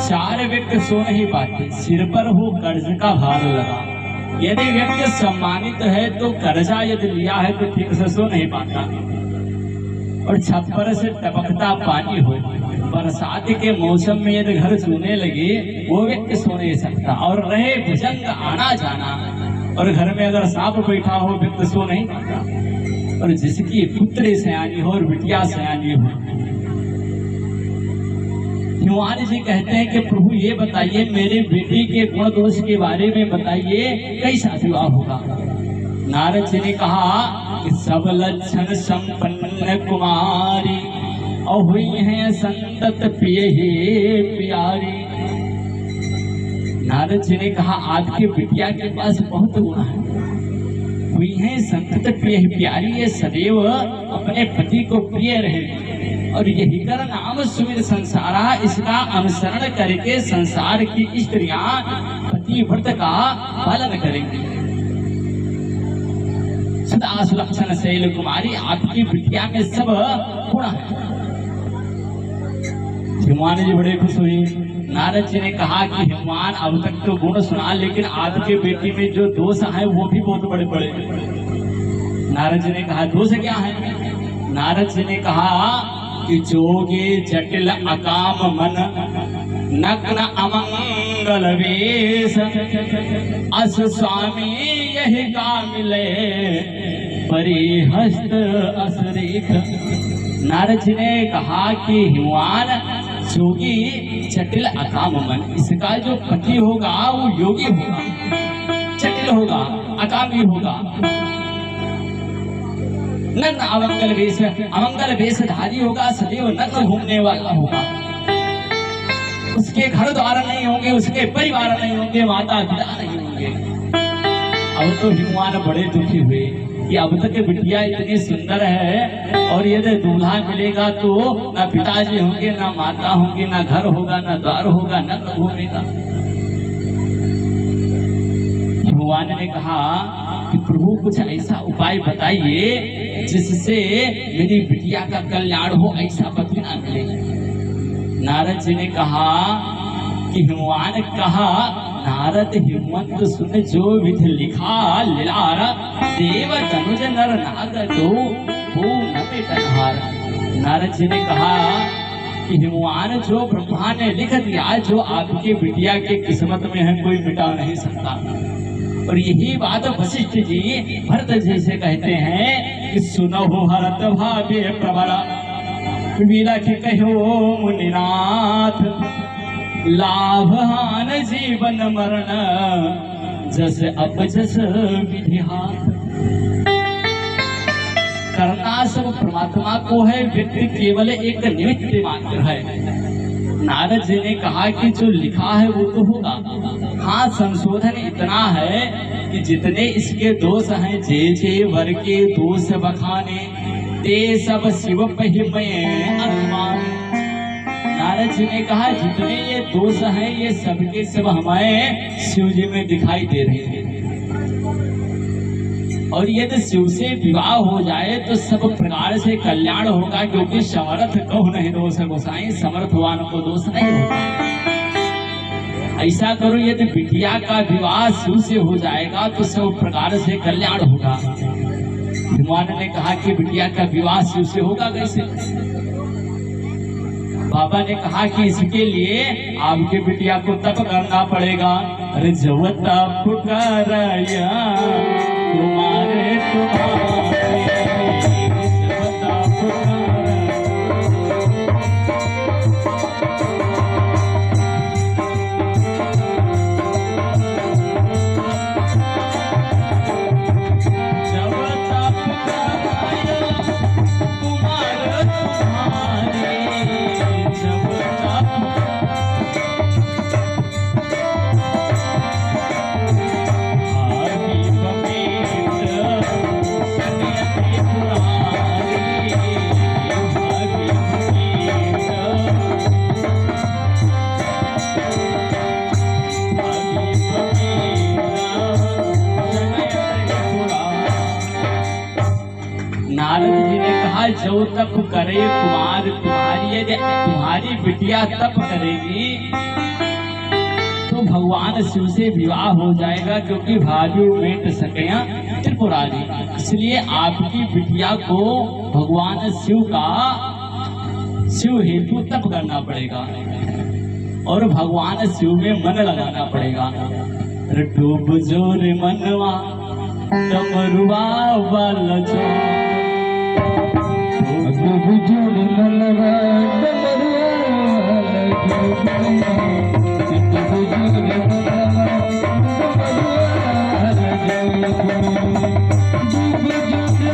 चार व्यक्ति सो नहीं पाते, सिर पर हो कर्ज का भार लगा। यदि व्यक्ति सम्मानित है तो कर्जा यदि लिया है तो ठीक से सो नहीं पाता। और छप्पर से टपकता पानी हो, बरसात के मौसम में यदि घर सूने लगे वो व्यक्ति सो नहीं सकता। और रहे भुजंग आना जाना, और घर में अगर सांप बैठा हो व्यक्ति सो नहीं पाता। और जिसकी पुत्री सयानी हो और बिटिया सयानी हो। हिमवान जी कहते हैं कि प्रभु ये बताइए मेरी बेटी के गुण दोष के बारे में बताइए, कैसा विवाह होगा। नारद जी ने कहा कि सब लक्षण संपन्न कुमारी, और हुई है संतत प्रिय ही प्यारी। नारद जी ने कहा आपके बिटिया के पास बहुत गुण है, हुई है संतत प्रिय प्यारी, ये सदैव अपने पति को प्रिय रहेगी। और यही कर नाम सुमिर संसारा, इसका अनुसरण करके संसार की स्त्रियां पति व्रत का पालन करेंगी। सदा सुलक्षण शैल कुमारी, आपकी बिटिया में सब गुण है। हिमवान जी बड़े खुश हुए। नारद जी ने कहा कि हिमवान अब तक तो गुण सुना, लेकिन आपके बेटी में जो दोष है वो भी बहुत बड़े बड़े। नारद जी ने कहा दोष क्या है। नारद जी ने कहा कि जोगे जटिल अकाम मन, नग्न अमंगल वेश, अस स्वामी यही का मिले, परिहस्त असरेख। नारद जी ने कहा कि हिमवान जोगी जटिल अकाम मन, इसका जो पति होगा वो योगी होगा, जटिल होगा, अकामी होगा। नग्न अमंगल वेशधारी होगा, सदैव नग्न घूमने वाला होगा। उसके घर द्वार नहीं होंगे, उसके परिवार नहीं होंगे, माता पिता नहीं होंगे। अब तो हिमवान बड़े दुखी हुए कि अब तक बिटिया इतनी सुंदर है, और यदि दूल्हा मिलेगा तो ना पिताजी होंगे, ना माता होंगी, ना घर होगा, ना द्वार होगा, नग्न घूमेगा। हिमवान ने कहा कि प्रभु कुछ ऐसा उपाय बताइए जिससे मेरी बिटिया का कल्याण हो, ऐसा पति ना मिले। नारद जी ने कहा कि हिमवान कहा नारद हिम्मत सुन जो विधि लिखा लीलार, देव तनुज नर नाग दो हो न मिटनहार। नारद जी ने कहा कि हिमवान जो ब्रह्मा ने लिख दिया, जो आपके बिटिया के किस्मत में है कोई मिटा नहीं सकता। और यही बात वशिष्ठ जी भरत जी से कहते हैं कि सुनो हरत भावे प्रबला, विलख कहो मुनिनाथ, लाभ हान जीवन मरण, जस अपजस विधि हाथ। करना सब परमात्मा को है, व्यक्ति केवल एक निमित्त मात्र है। नारद जी ने कहा कि जो लिखा है वो तो होगा। हाँ, संशोधन इतना है कि जितने इसके दोष हैं, जे जे वर के दोष बखाने, ते सब शिव पहिमय अनुमान। नारद जी ने कहा जितने ये दोष हैं ये सबके सब हमें शिव जी में दिखाई दे रहे हैं। और यदि शिव से विवाह हो जाए तो सब प्रकार से कल्याण होगा, क्योंकि समर्थ कहो नहीं दोष गोसाई, समर्थवान को दोष नहीं होगा। ऐसा करो यदि बिटिया का विवाह शिव से हो जाएगा तो सब प्रकार से कल्याण होगा। हिमवान ने कहा कि बिटिया का विवाह शिव से होगा कैसे। बाबा ने कहा कि इसके लिए आपके बिटिया को तप करना पड़ेगा। अरे जब तप कराया तुम्हारे तुम्हारे नारद जी ने कहा जो तप करे कुमार तुम्हारी, यदि तुम्हारी बिटिया तप करेगी तो भगवान शिव से विवाह हो जाएगा, क्योंकि भालू मेट सकेया त्रिपुरारी। इसलिए आपकी बिटिया को भगवान शिव हेतु तप करना पड़ेगा और भगवान शिव में मन लगाना पड़ेगा। डूब जोर मनवा डमरुआ वाला जो, डूब जोर मनवा डमरुआ वाला जो।